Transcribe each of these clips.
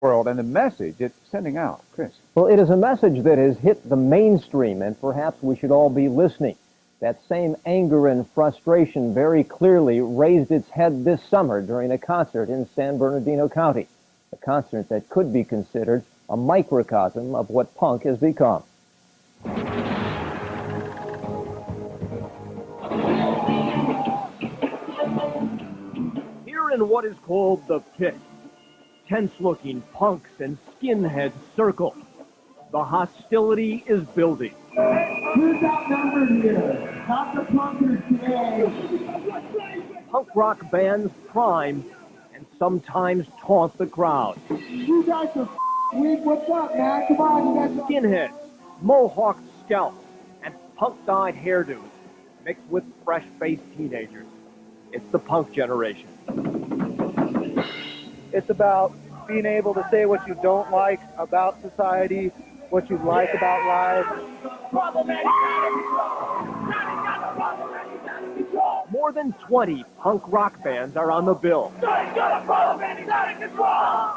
world and the message it's sending out. Chris. Well, it is a message that has hit the mainstream, and perhaps we should all be listening. That same anger and frustration very clearly raised its head this summer during a concert in San Bernardino County, a concert that could be considered a microcosm of what punk has become. Here in what is called the Pit, tense-looking punks and skinheads circle. The hostility is building. Who's outnumbered here? Not the punkers today. Punk rock bands prime and sometimes taunt the crowd. You guys are weak. What's up, man? Come on, you guys. Skinheads, mohawked scalps, and punk-dyed hairdos mixed with fresh-faced teenagers. It's the punk generation. It's about being able to say what you don't like about society, what you like about life. More than 20 punk rock bands are on the bill.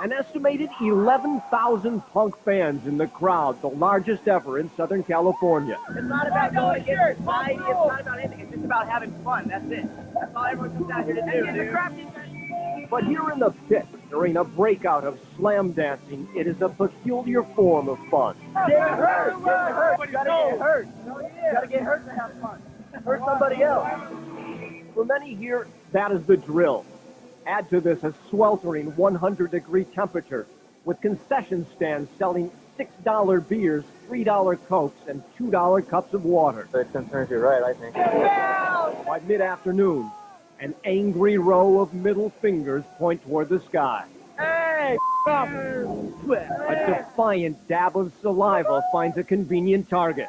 An estimated 11,000 punk fans in the crowd, the largest ever in Southern California. It's not about going against society, it's not about anything, it's just about having fun, that's it. That's all everyone comes out here to do, dude. But here in the Pit, during a breakout of slam dancing, it is a peculiar form of fun. Get hurt! You gotta get hurt! You gotta get hurt to have fun. Hurt somebody else. For many here, that is the drill. Add to this a sweltering 100-degree temperature with concession stands selling $6 beers, $3 Cokes, and $2 cups of water. That concerns you, right, I think. By mid-afternoon, an angry row of middle fingers point toward the sky. Hey, up! A defiant dab of saliva finds a convenient target.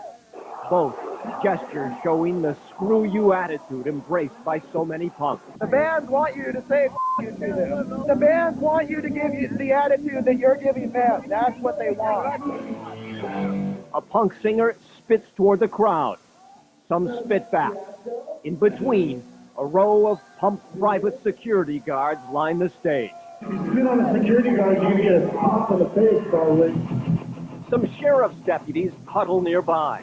Both gestures showing the screw you attitude embraced by so many punks. The bands want you to say you to them. The bands want you to give you the attitude that you're giving them. That's what they want. A punk singer spits toward the crowd. Some spit back. In between, a row of pump private security guards line the stage. If you spit on a security guard, you're gonna get a pop in the face, probably. Some sheriff's deputies huddle nearby.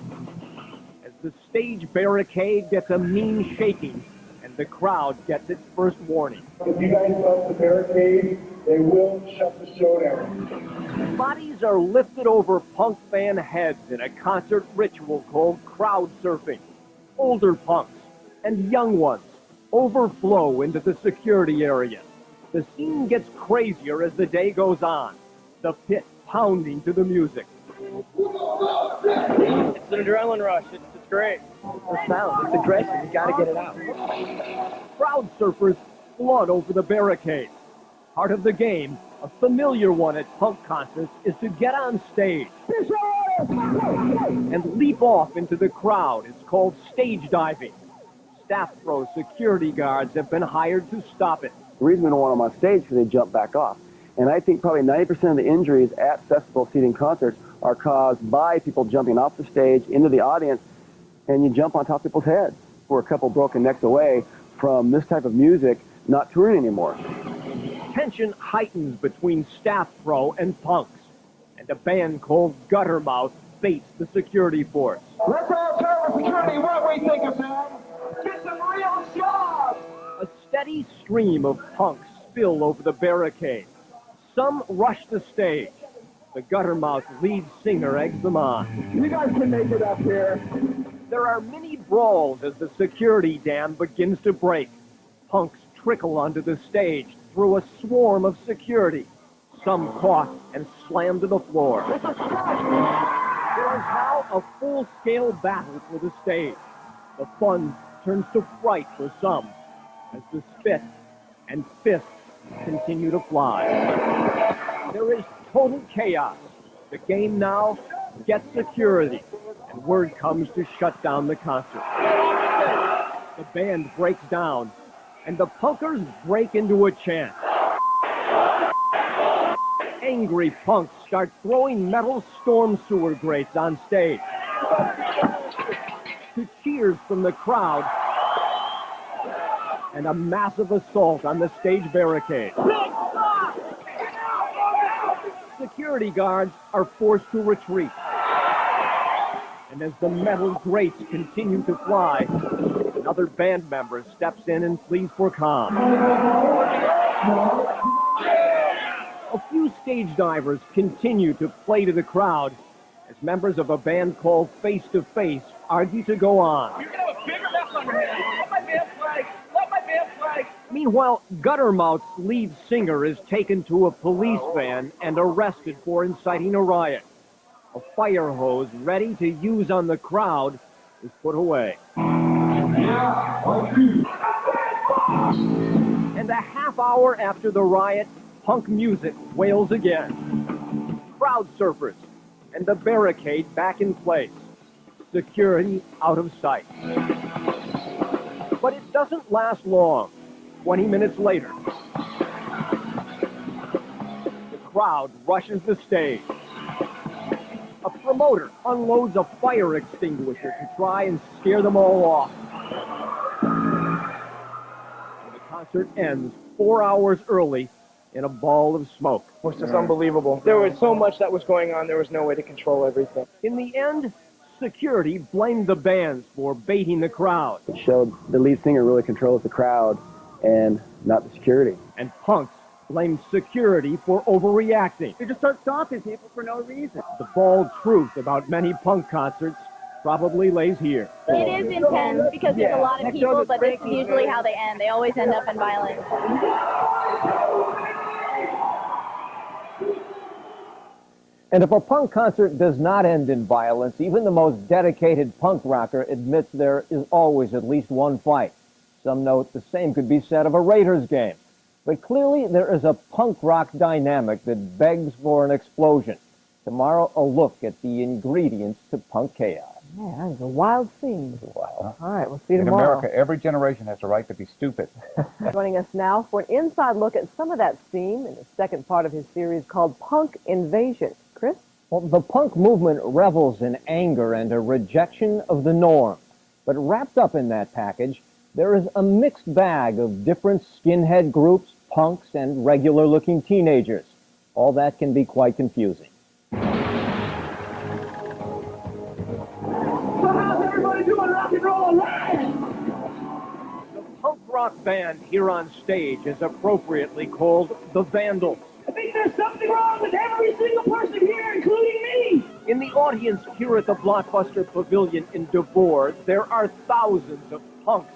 As the stage barricade gets a mean shaking, and the crowd gets its first warning. If you guys bust the barricade, they will shut the show down. Bodies are lifted over punk fan heads in a concert ritual called crowd surfing. Older punks and young ones overflow into the security area. The scene gets crazier as the day goes on. The Pit pounding to the music. It's an adrenaline rush, it's great. The sound, it's aggressive. You gotta get it out. Crowd surfers flood over the barricade. Part of the game, a familiar one at punk concerts, is to get on stage and leap off into the crowd. It's called stage diving. Staff row security guards have been hired to stop it. The reason we don't want them on stage is because they jump back off. And I think probably 90% of the injuries at festival seating concerts are caused by people jumping off the stage into the audience, and you jump on top of people's heads. We're a couple broken necks away from this type of music not touring anymore. Tension heightens between staff pro and punks, and a band called Guttermouth baits the security force. Let's all tell the security what we think of them. Get some real jobs! A steady stream of punks spill over the barricade. Some rush the stage. The Guttermouth lead singer eggs them on. You guys can make it up here. There are many brawls as the security dam begins to break. Punks trickle onto the stage through a swarm of security. Some caught and slammed to the floor. There is now a full-scale battle for the stage. The fun turns to fright for some as the spit and fists continue to fly. There is total chaos. The game now gets security, and word comes to shut down the concert. The band breaks down, and the punkers break into a chant. Angry punks start throwing metal storm sewer grates on stage. To cheers from the crowd, and a massive assault on the stage barricade. security guards are forced to retreat. And as the metal grates continue to fly, another band member steps in and pleads for calm. A few stage divers continue to play to the crowd as members of a band called Face to Face argue to go on. You're gonna have a bigger mess on your hands. Let my band play. Let my band play. Meanwhile, Guttermouth's lead singer is taken to a police van and arrested for inciting a riot. A fire hose ready to use on the crowd is put away. And a half hour after the riot, punk music wails again. Crowd surfers and the barricade back in place. Security out of sight. But it doesn't last long. 20 minutes later, the crowd rushes the stage. A promoter unloads a fire extinguisher to try and scare them all off. And the concert ends 4 hours early in a ball of smoke. It was just unbelievable. There was so much that was going on, there was no way to control everything. In the end, security blamed the bands for baiting the crowd. It showed the lead singer really controls the crowd and not the security. And punks blamed security for overreacting. You just start stopping people for no reason. The bald truth about many punk concerts probably lays here. It is intense because there's a lot of people, but this is usually how they end. They always end up in violence. And if a punk concert does not end in violence, even the most dedicated punk rocker admits there is always at least one fight. Some note the same could be said of a Raiders game. But clearly there is a punk rock dynamic that begs for an explosion. Tomorrow, a look at the ingredients to punk chaos. Yeah, that is a wild scene. Wow. All right, we'll see you In tomorrow. America, every generation has the right to be stupid. Joining us now for an inside look at some of that theme in the second part of his series called Punk Invasion. Chris? Well, the punk movement revels in anger and a rejection of the norm. But wrapped up in that package, there is a mixed bag of different skinhead groups, punks, and regular-looking teenagers. All that can be quite confusing. So how's everybody doing rock and roll alive? The punk rock band here on stage is appropriately called the Vandals. I think there's something wrong with every single person here, including me. In the audience here at the Blockbuster Pavilion in DeBoer, there are thousands of punks,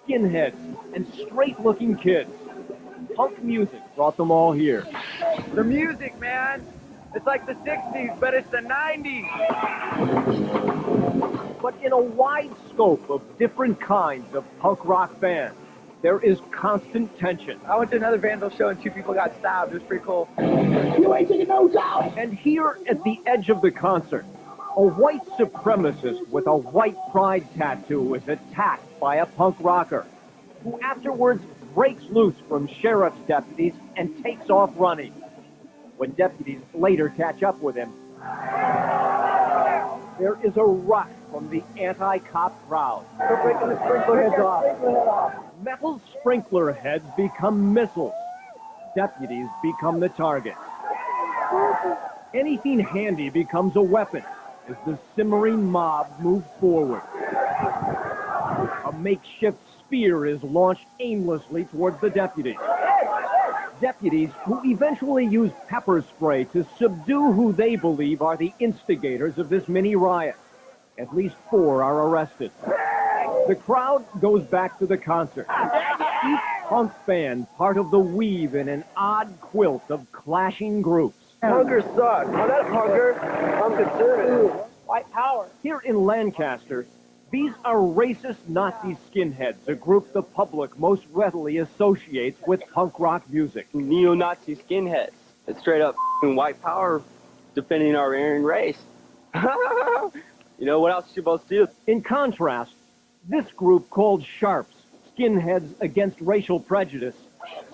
skinheads, and straight-looking kids. Punk music brought them all here. The music, man. It's like the 60s, but it's the 90s. But in a wide scope of different kinds of punk rock bands, there is constant tension. I went to another Vandal show and 2 people got stabbed. It was pretty cool. You ain't taking those out. And here at the edge of the concert, a white supremacist with a white pride tattoo is attacked by a punk rocker, who afterwards breaks loose from sheriff's deputies and takes off running. When deputies later catch up with him, there is a rush from the anti-cop crowd. They're breaking the sprinkler heads off. Metal sprinkler heads become missiles. Deputies become the target. Anything handy becomes a weapon as the simmering mob moves forward. A makeshift spear is launched aimlessly towards the deputies. Deputies who eventually use pepper spray to subdue who they believe are the instigators of this mini riot. At least 4 are arrested. The crowd goes back to the concert. Each punk band part of the weave in an odd quilt of clashing groups. Punkers suck. I'm not a punker. I'm conservative. White power. Here in Lancaster, these are racist Nazi skinheads, a group the public most readily associates with punk rock music. Neo-Nazi skinheads. It's straight up white power defending our Aryan race. You know, what else you supposed to do? In contrast, this group called Sharps, Skinheads Against Racial Prejudice,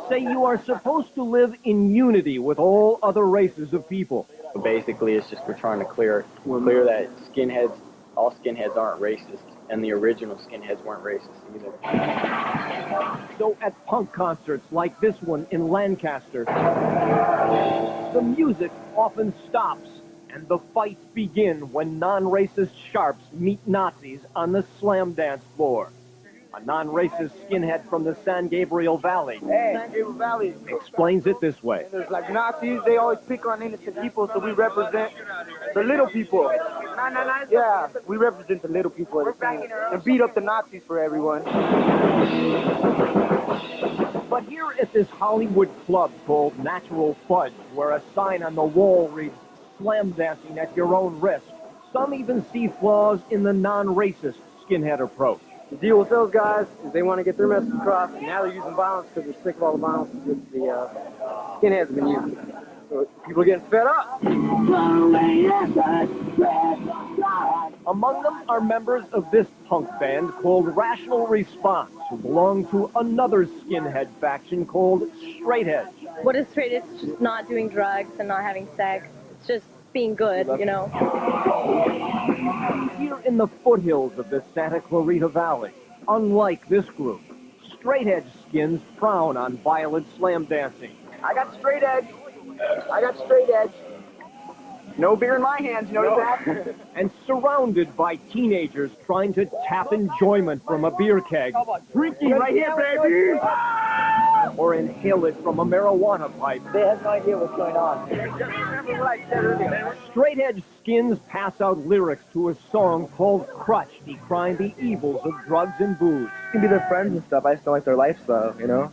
say you are supposed to live in unity with all other races of people. Basically, it's just we're trying to clear that skinheads, all skinheads aren't racist, and the original skinheads weren't racist either. So at punk concerts like this one in Lancaster, The music often stops, and the fights begin when non-racist sharps meet Nazis on the slam dance floor. A non-racist skinhead from the San Gabriel Valley San Gabriel Valley explains it this way. There's like Nazis, they always pick on innocent people, so we represent the little people. Yeah, we represent the little people of the scene and beat up the Nazis for everyone. But here at this Hollywood club called Natural Fudge, where a sign on the wall reads, "Slam dancing at your own risk," some even see flaws in the non-racist skinhead approach. The deal with those guys is they want to get their message across, and now they're using violence because they're sick of all the violence that the skinheads have been using. So people are getting fed up. Among them are members of this punk band called Rational Response, who belong to another skinhead faction called Straight Edge. What is straight? It's just not doing drugs and not having sex. It's just being good, you know. Here in the foothills of the Santa Clarita Valley, unlike this group, Straight Edge skins frown on violent slam dancing. I got straight edge. I got straight edge. No beer in my hands, you notice that? And surrounded by teenagers trying to tap enjoyment from a beer keg. Drinking right here, baby! Or inhale it from a marijuana pipe. They have no idea what's going on. Remember what I said earlier. Straight Edge skins pass out lyrics to a song called Crutch, decrying the evils of drugs and booze. You can be their friends and stuff. I just don't like their lifestyle, you know?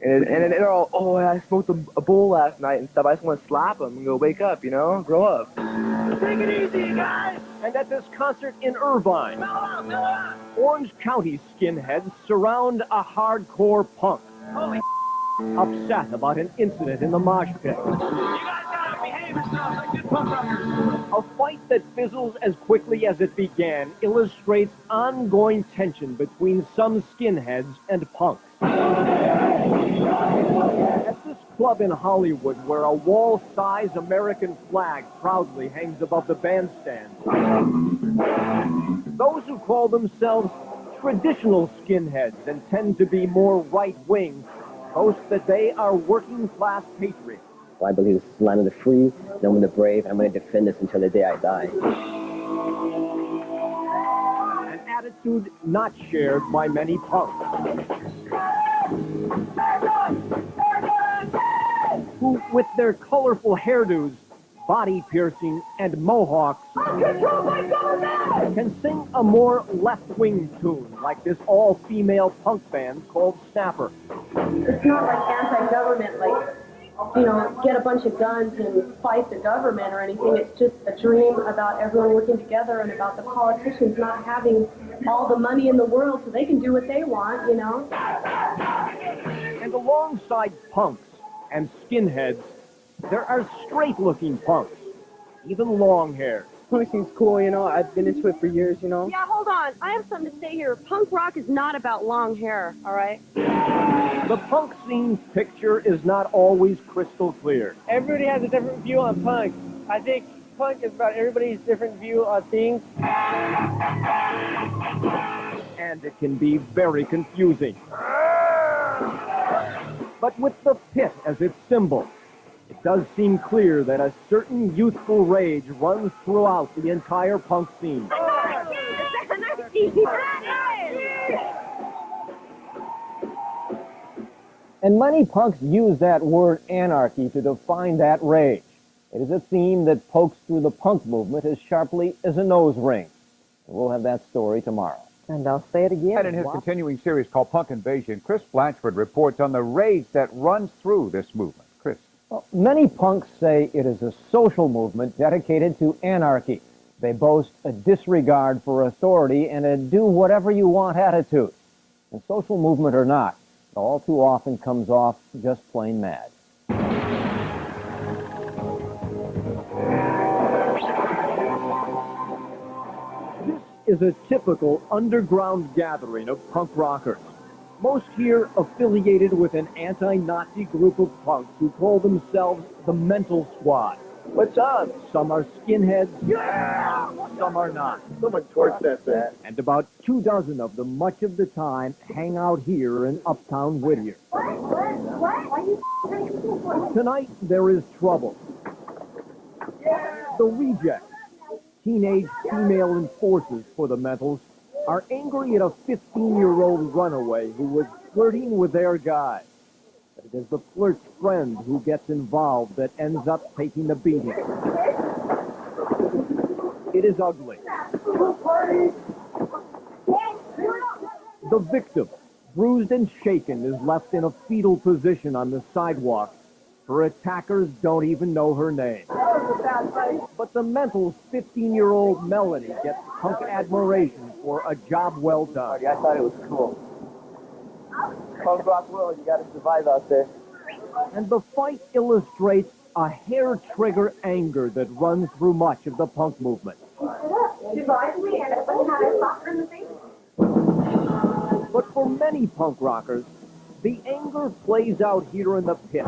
And they're all, oh, I smoked a bowl last night and stuff. I just want to slap them and go, wake up, you know? Grow up. Take it easy, guys! And at this concert in Irvine, Orange County skinheads surround a hardcore punk. Holy upset about an incident in the mosh pit. You guys gotta behave yourselves like good punk rockers. A fight that fizzles as quickly as it began illustrates ongoing tension between some skinheads and punks. At this club in Hollywood, where a wall-size American flag proudly hangs above the bandstand, those who call themselves traditional skinheads and tend to be more right-wing boast that they are working-class patriots. I believe this is the land of the free, and I'm the brave, and I'm going to defend this until the day I die. An attitude not shared by many punks, who, with their colorful hairdos, body piercing, and mohawks, can sing a more left-wing tune, like this all-female punk band called Snapper. It's not like anti-government, like, you know, get a bunch of guns and fight the government or anything. It's just a dream about everyone working together and about the politicians not having all the money in the world so they can do what they want, you know. And alongside punks and skinheads, there are straight-looking punks, even long-haired. Punk seems cool, you know. I've been into it for years, you know. Yeah, hold on. I have something to say here. Punk rock is not about long hair, all right? The punk scene's picture is not always crystal clear. Everybody has a different view on punk. I think punk is about everybody's different view on things. And it can be very confusing. But with the pit as its symbol, it does seem clear that a certain youthful rage runs throughout the entire punk scene. And many punks use that word anarchy to define that rage. It is a theme that pokes through the punk movement as sharply as a nose ring. And we'll have that story tomorrow. And I'll say it again. And in his continuing series called Punk Invasion, Chris Blanchford reports on the rage that runs through this movement. Chris. Well, many punks say it is a social movement dedicated to anarchy. They boast a disregard for authority and a do-whatever-you-want attitude. And social movement or not, it all too often comes off just plain mad. This is a typical underground gathering of punk rockers. Most here affiliated with an anti-Nazi group of punks who call themselves the Mental Squad. What's up? Some are skinheads, some are not. Someone torched that thing. And about 24 of them, much of the time, hang out here in uptown Whittier. Tonight, there is trouble. The Rejects, teenage female enforcers for the Mentals, are angry at a 15-year-old runaway who was flirting with their guy. But it is the flirt's friend who gets involved that ends up taking the beating. It is ugly. The victim, bruised and shaken, is left in a fetal position on the sidewalk. Her attackers don't even know her name. But the Mental's 15-year-old Melody gets punk admiration for a job well done. I thought it was cool. Punk rock world, you gotta survive out there. And the fight illustrates a hair-trigger anger that runs through much of the punk movement. But for many punk rockers, the anger plays out here in the pit.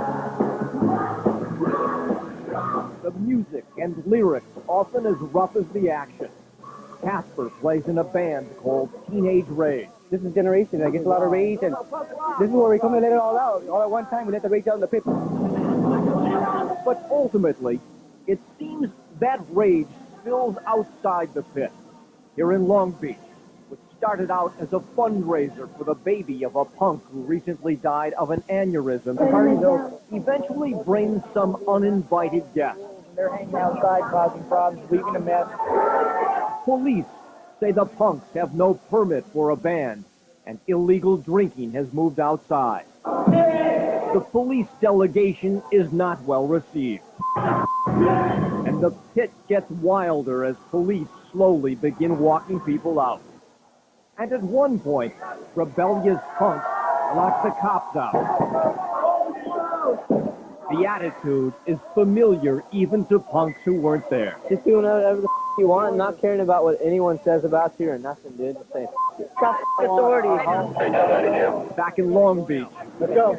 The music and lyrics often as rough as the action. Casper plays in a band called Teenage Rage. This is generation that gets a lot of rage, and this is where we come to let it all out. All at one time, we let the rage out in the pit. But ultimately, it seems that rage spills outside the pit. Here in Long Beach, which started out as a fundraiser for the baby of a punk who recently died of an aneurysm, eventually brings some uninvited guests. They're hanging outside, causing problems, leaving a mess. Police say the punks have no permit for a band, and illegal drinking has moved outside. The police delegation is not well received. And the pit gets wilder as police slowly begin walking people out. And at one point, rebellious punks lock the cops out. The attitude is familiar even to punks who weren't there. Just doing whatever the you want, not caring about what anyone says about you or nothing, dude. Just saying, authority. Back in Long Beach, Let's go.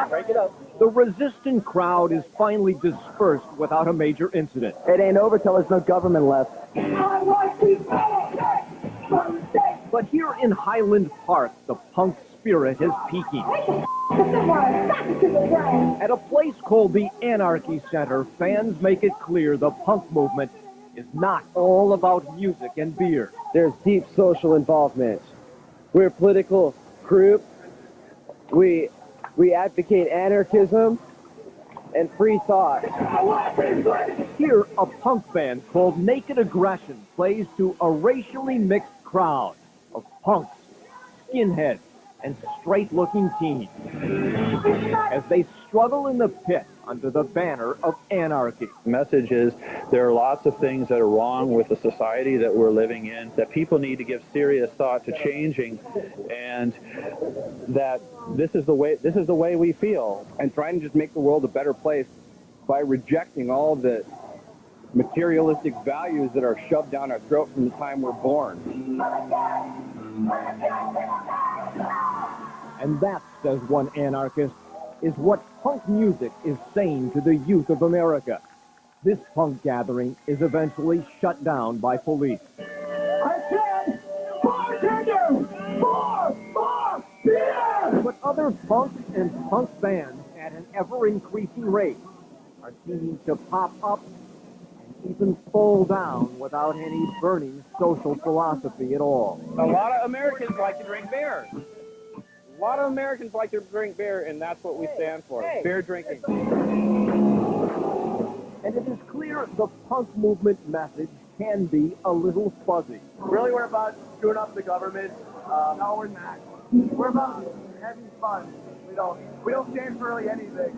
Break it up. the resistant crowd is finally dispersed without a major incident. It ain't over till there's no government left. But here in Highland Park, the punk spirit is peaking. At a place called the Anarchy Center, fans make it clear the punk movement is not all about music and beer. There's deep social involvement. We're a political group. We advocate anarchism and free thought. Here, a punk band called Naked Aggression plays to a racially mixed crowd of punks, skinheads, and straight-looking teens as they struggle in the pit under the banner of anarchy. The message is there are lots of things that are wrong with the society that we're living in, that people need to give serious thought to changing, and that this is the way we feel. And trying to just make the world a better place by rejecting all the materialistic values that are shoved down our throat from the time we're born. And that, says one anarchist, is what punk music is saying to the youth of America. This punk gathering is eventually shut down by police. I said, bartender, more beer! But other punks and punk bands at an ever-increasing rate are seeming to pop up and even fall down without any burning social philosophy at all. A lot of Americans like to drink beer. A lot of Americans like to drink beer, and that's what we stand for, beer drinking. And it is clear the punk movement message can be a little fuzzy. Really, we're about screwing up the government. No, we're not. We're about having fun. We don't stand for really anything.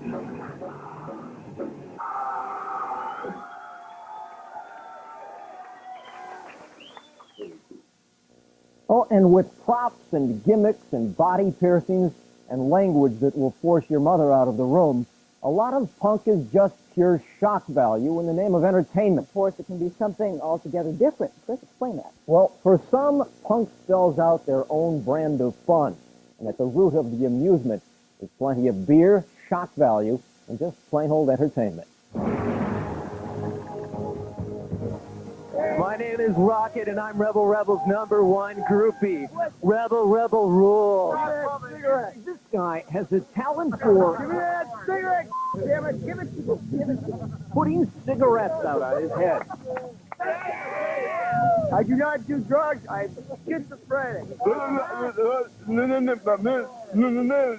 Oh, and with props and gimmicks and body piercings and language that will force your mother out of the room, a lot of punk is just pure shock value in the name of entertainment. Of course, it can be something altogether different. Chris, explain that. Well, for some, punk spells out their own brand of fun. And at the root of the amusement is plenty of beer, shock value, and just plain old entertainment. My name is Rocket, and I'm Rebel Rebel's #1 groupie. Rebel Rebel rule. This guy has a talent for... Give me that cigarette! Damn it, give it to me. putting cigarettes out on his head. I do not do drugs. I'm schizophrenic.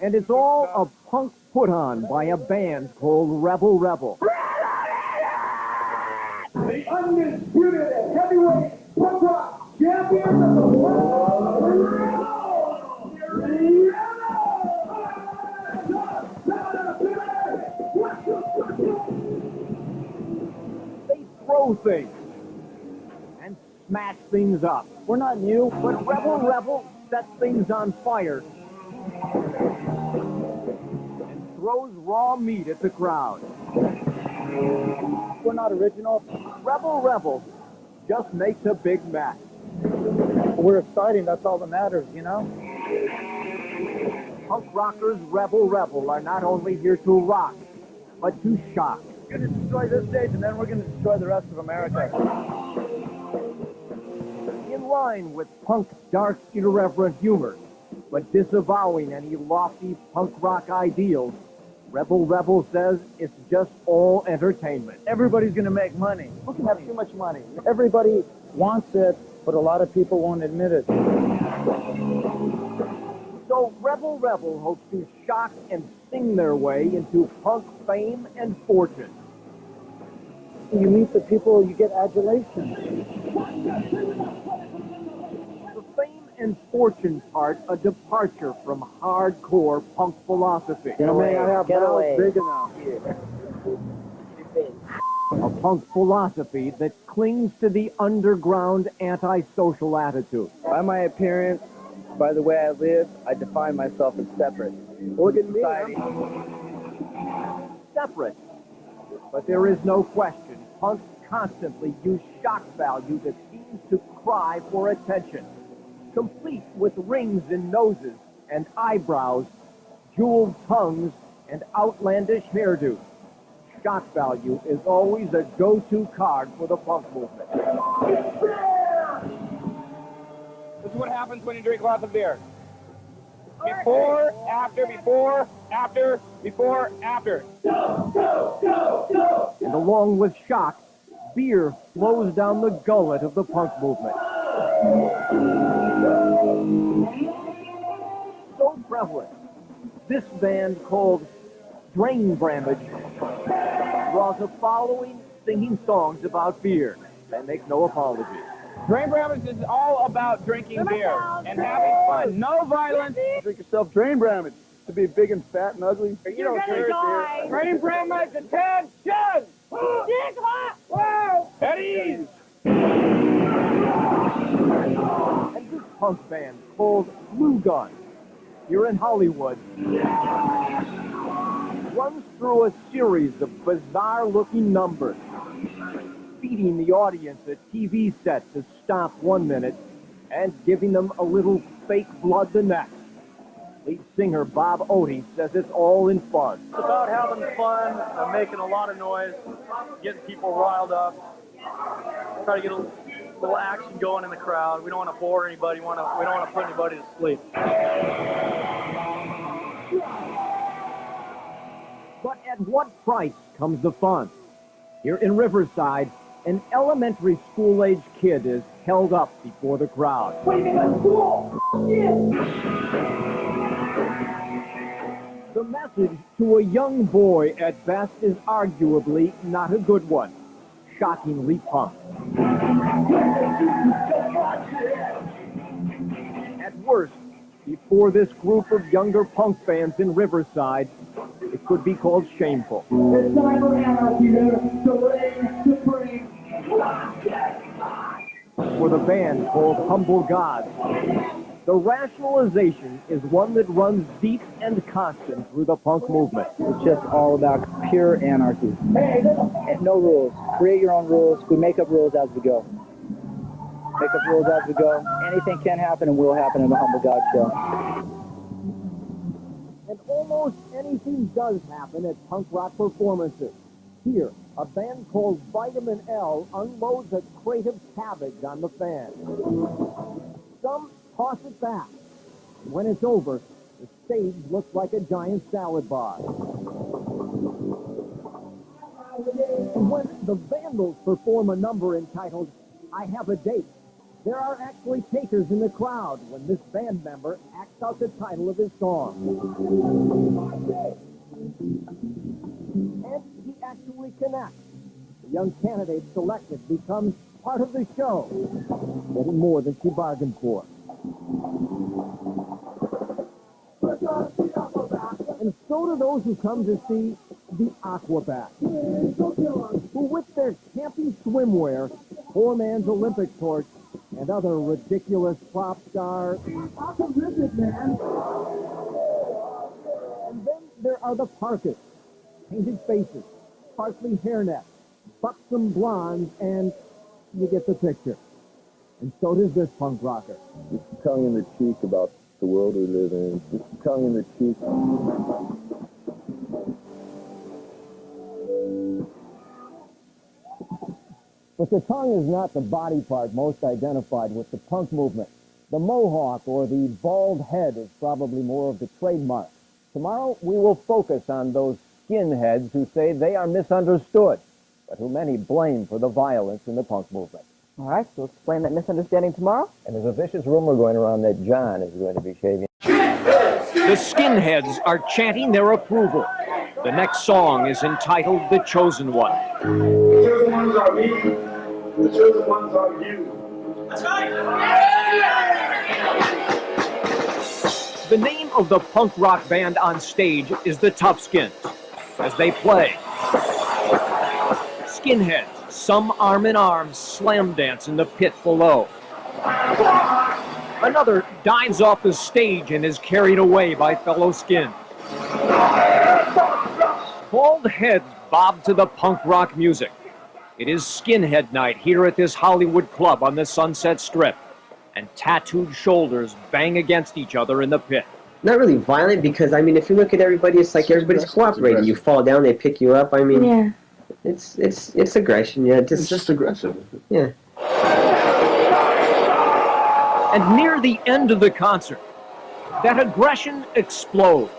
And it's all a punk put-on by a band called Rebel Rebel. The undisputed heavyweight punk rock champion of the world. They throw things and smash things up. We're not new. But Rebel Rebel sets things on fire and throws raw meat at the crowd. We're not original. Rebel Rebel just makes a big mess. We're exciting. That's all that matters, you know? Punk rockers Rebel Rebel are not only here to rock, but to shock. We're going to destroy this stage, and then we're going to destroy the rest of America. In line with punk's dark, irreverent humor, but disavowing any lofty punk rock ideals, Rebel Rebel says it's just all entertainment. Everybody's going to make money. We can have too much money. Everybody wants it, but a lot of people won't admit it. So Rebel Rebel hopes to shock and sing their way into punk fame and fortune. You meet the people, you get adulation. The fame and fortune part, a departure from hardcore punk philosophy. Get away, get away. Big enough. A punk philosophy that clings to the underground antisocial attitude. By my appearance, by the way I live, I define myself as separate. Look at me. Separate. But there is no question, punks constantly use shock value that seems to cry for attention, complete with rings in noses and eyebrows, jeweled tongues, and outlandish hairdos. Shock value is always a go-to card for the punk movement. This is what happens when you drink lots of beer. Before, after, before, after, before, after. And along with shock, beer flows down the gullet of the punk movement. So prevalent, this band called Drain Bramage draws a following singing songs about beer and makes no apologies. Drain Bramage is all about drinking beer and having fun. No violence. Drink yourself drain bramage. To be big and fat and ugly. You don't drink beer. Drain Bramage, attention! At ease! And this punk band called Blue Gun, here in Hollywood, runs through a series of bizarre-looking numbers, feeding the audience a TV set to stop 1 minute and giving them a little fake blood the next. Lead singer Bob Odie says it's all in fun. It's about having fun, making a lot of noise, getting people riled up, try to get a little action going in the crowd. We don't want to bore anybody. We don't want to put anybody to sleep. But at what price comes the fun? Here in Riverside, an elementary school-age kid is held up before the crowd. The message to a young boy at best is arguably not a good one. Shockingly punk. At worst, before this group of younger punk fans in Riverside, it could be called shameful. It's time for anarchy to reign supreme. For the band called Humble Gods, the rationalization is one that runs deep and constant through the punk movement. It's just all about pure anarchy. And no rules. Create your own rules. We make up rules as we go. Make up rules as we go. Anything can happen and will happen in the Humble God Show. And almost anything does happen at punk rock performances. Here, a band called Vitamin L unloads a crate of cabbage on the fan. Some toss it back. When it's over, the stage looks like a giant salad bar. And when the Vandals perform a number entitled, I Have a Date, there are actually takers in the crowd when this band member acts out the title of his song. And he actually connects. The young candidate selected becomes part of the show, getting more than she bargained for. And so do those who come to see the Aquabats, who with their campy swimwear, poor man's Olympic torch, and other ridiculous pop stars. Optimistic, man. And then there are the Parkas, painted faces, sparkly hairnets, buxom blondes, and you get the picture. And so does this punk rocker. It's tongue in the cheek about the world we live in. It's tongue in the cheek. But the tongue is not the body part most identified with the punk movement. The mohawk or the bald head is probably more of the trademark. Tomorrow, we will focus on those skinheads who say they are misunderstood, but who many blame for the violence in the punk movement. All right, so explain that misunderstanding tomorrow. And there's a vicious rumor going around that John is going to be shaving. The skinheads are chanting their approval. The next song is entitled The Chosen One. The chosen ones are me. The chosen ones are you. That's right. The name of the punk rock band on stage is the Toughskins. As they play, skinheads, some arm in arm, slam dance in the pit below. Another dives off the stage and is carried away by fellow skins. Bald heads bob to the punk rock music. It is skinhead night here at this Hollywood club on the Sunset Strip, and tattooed shoulders bang against each other in the pit. Not really violent, because, I mean, if you look at everybody, it's like everybody's cooperating. You fall down, they pick you up. I mean, Yeah. it's aggression, yeah. It's just aggressive. Yeah. And near the end of the concert, that aggression explodes.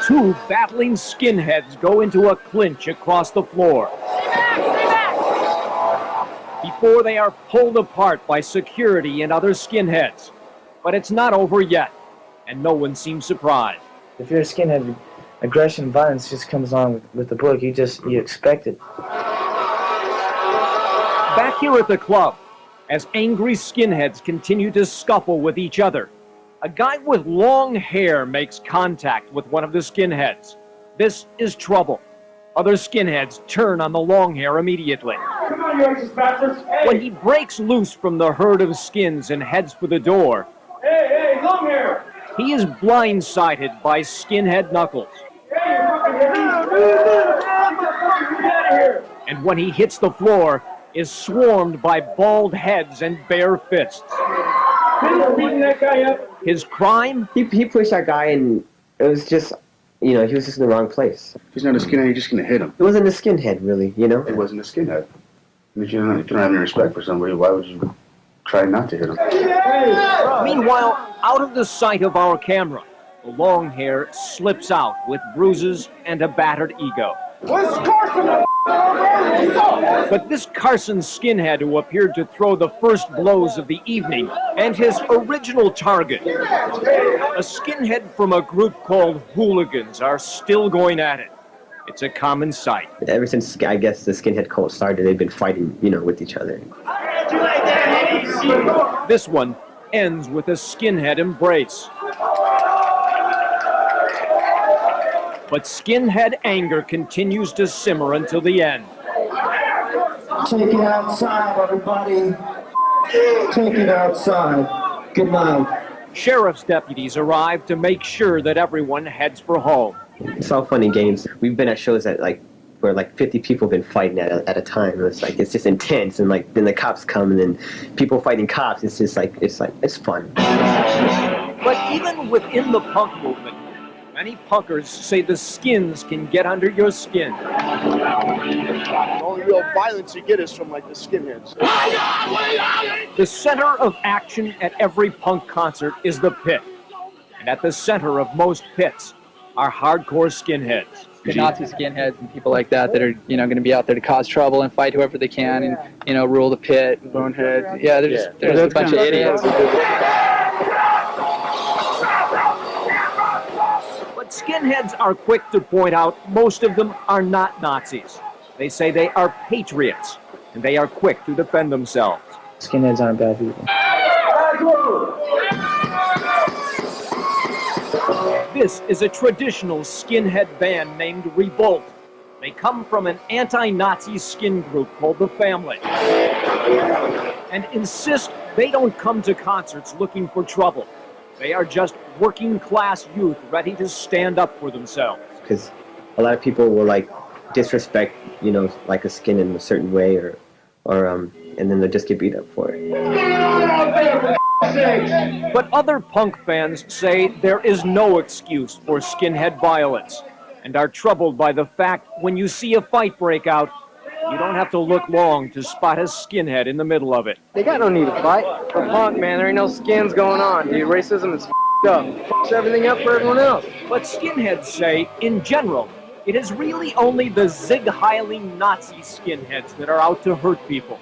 Two battling skinheads go into a clinch across the floor before they are pulled apart by security and other skinheads. But it's not over yet, and no one seems surprised. If you're a skinhead, aggression and violence just comes on with the book. You expect it. Back here at the club, as angry skinheads continue to scuffle with each other, a guy with long hair makes contact with one of the skinheads. This is trouble. Other skinheads turn on the long hair immediately. Come on, you racist bastards. Hey. When he breaks loose from the herd of skins and heads for the door, Hey, long hair. he is blindsided by skinhead Knuckles. Hey, you fucking Get out of here. And when he hits the floor, is swarmed by bald heads and bare fists. Beating that guy up. His crime? He pushed that guy, and it was just, you know, he was just in the wrong place. If he's not a skinhead, you're just going to hit him. It wasn't a skinhead, really, you know? It wasn't a skinhead. If you don't have any respect for somebody, why would you try not to hit him? Meanwhile, out of the sight of our camera, the long hair slips out with bruises and a battered ego. Where's Carson? But this Carson skinhead who appeared to throw the first blows of the evening, and his original target, a skinhead from a group called Hooligans, are still going at it. It's a common sight. Ever since, I guess, the skinhead cult started, they've been fighting, you know, with each other. This one ends with a skinhead embrace. But skinhead anger continues to simmer until the end. Take it outside, everybody. Take it outside. Good night. Sheriff's deputies arrive to make sure that everyone heads for home. It's all fun and games. We've been at shows that, like, where like 50 people have been fighting at a time. It's like, it's just intense, and like then the cops come, and then people fighting cops. It's just like it's fun. But even within the punk movement, many punkers say the skins can get under your skin. The only real violence you get is from like the skinheads. The center of action at every punk concert is the pit. And at the center of most pits are hardcore skinheads. The Nazi skinheads and people like that are, going to be out there to cause trouble and fight whoever they can and, rule the pit. Boneheads. Yeah, they're just a bunch of idiots. But skinheads are quick to point out most of them are not Nazis. They say they are patriots, and they are quick to defend themselves. Skinheads aren't bad people. This is a traditional skinhead band named Revolt. They come from an anti-Nazi skin group called The Family, and insist they don't come to concerts looking for trouble. They are just working-class youth ready to stand up for themselves. Because a lot of people will like disrespect, like a skin in a certain way, or and then they'll just get beat up for it. But other punk fans say there is no excuse for skinhead violence, and are troubled by the fact when you see a fight break out, you don't have to look long to spot a skinhead in the middle of it. They got no need to fight. For punk, man, there ain't no skins going on, dude. Racism is up. Fucks everything up for everyone else. But skinheads say, in general, it is really only the zig-heiling Nazi skinheads that are out to hurt people.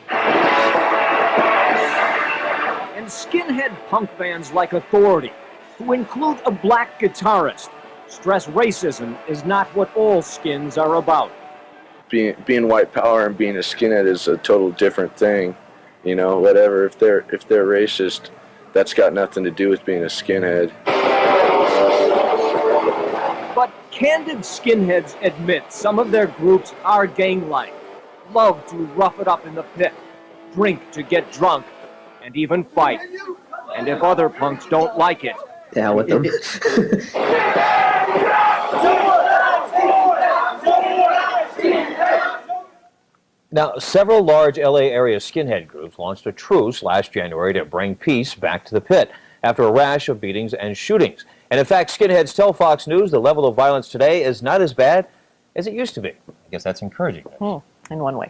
And skinhead punk bands like Authority, who include a black guitarist, stress racism is not what all skins are about. Being white power and being a skinhead is a total different thing. Whatever. If they're racist, that's got nothing to do with being a skinhead. But candid skinheads admit some of their groups are gang-like, love to rough it up in the pit, drink to get drunk, and even fight. And if other punks don't like it, to hell with them. Now, several large LA area skinhead groups launched a truce last January to bring peace back to the pit after a rash of beatings and shootings. And in fact, skinheads tell Fox News the level of violence today is not as bad as it used to be. I guess that's encouraging. In one way.